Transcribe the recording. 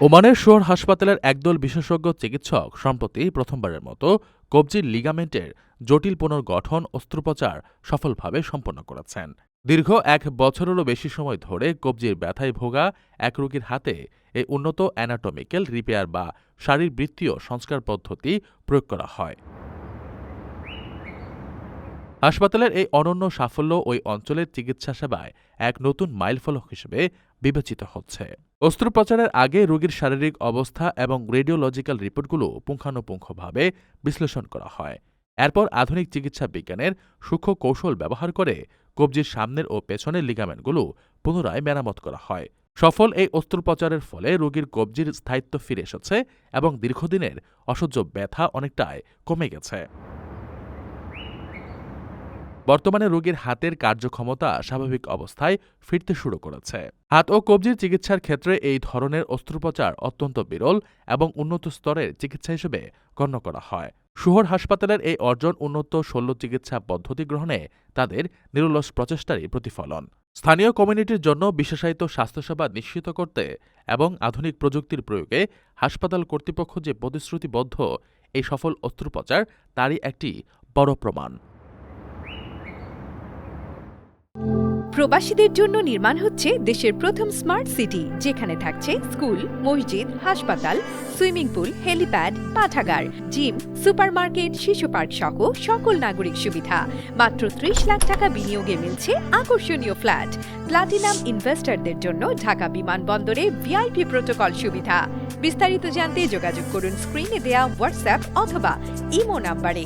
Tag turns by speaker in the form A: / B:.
A: ওমানের শোর হাসপাতালের একদল বিশেষজ্ঞ চিকিৎসক সম্প্রতি প্রথমবারের মতো কবজির লিগামেন্টের জটিল পুনর্গঠন অস্ত্রোপচার সফলভাবে সম্পন্ন করেছেন। দীর্ঘ ১ বছরেরও বেশি সময় ধরে কবজির ব্যথায় ভোগা এক রোগীর হাতে এই উন্নত অ্যানাটমিক্যাল রিপেয়ার বা শারীরবৃত্তীয় সংস্কার পদ্ধতি প্রয়োগ করা হয়। হাসপাতালের এই অনন্য সাফল্য ওই অঞ্চলের চিকিৎসা সেবায় এক নতুন মাইলফলক হিসেবে বিবেচিত হচ্ছে। অস্ত্রোপচারের আগে রোগীর শারীরিক অবস্থা এবং রেডিওলজিক্যাল রিপোর্টগুলো পুঙ্খানুপুঙ্খভাবে বিশ্লেষণ করা হয়। এরপর আধুনিক চিকিৎসা বিজ্ঞানের সূক্ষ্ম কৌশল ব্যবহার করে কবজির সামনের ও পেছনের লিগামেন্টগুলো পুনরায় মেরামত করা হয়। সফল এই অস্ত্রোপচারের ফলে রোগীর কবজির স্থায়িত্ব ফিরে এসেছে এবং দীর্ঘদিনের অসহ্য ব্যথা অনেকটাই কমে গেছে। বর্তমানে রোগীর হাতের কার্যক্ষমতা স্বাভাবিক অবস্থায় ফিরতে শুরু করেছে। হাত ও কবজির চিকিৎসার ক্ষেত্রে এই ধরনের অস্ত্রোপচার অত্যন্ত বিরল এবং উন্নত স্তরের চিকিৎসা হিসেবে গণ্য করা হয়। শোহর হাসপাতালের এই অর্জন উন্নত শল্য চিকিৎসা পদ্ধতি গ্রহণে তাদের নিরলস প্রচেষ্টারই প্রতিফলন। স্থানীয় কমিউনিটির জন্য বিশেষায়িত স্বাস্থ্যসেবা নিশ্চিত করতে এবং আধুনিক প্রযুক্তির প্রয়োগে হাসপাতাল কর্তৃপক্ষ যে প্রতিশ্রুতিবদ্ধ, এই সফল অস্ত্রোপচার তারই একটি বড় প্রমাণ।
B: প্রবাসীদের জন্য নির্মাণ হচ্ছে দেশের প্রথম স্মার্ট সিটি, যেখানে থাকছে স্কুল, মসজিদ, হাসপাতাল, সুইমিং পুল, হেলিপ্যাড, পাঠাগার, জিম, সুপারমার্কেট, শিশু পার্ক সহ সকল নাগরিক সুবিধা। মাত্র ৩০ লাখ টাকা বিনিয়োগে মিলছে আকর্ষণীয় ফ্ল্যাট। প্লাটিনাম ইনভেস্টরদের জন্য ঢাকা বিমানবন্দরে ভিআইপি প্রোটোকল সুবিধা। বিস্তারিত জানতে যোগাযোগ করুন স্ক্রিনে দেয়া হোয়াটসঅ্যাপ অথবা ইমো নাম্বারে।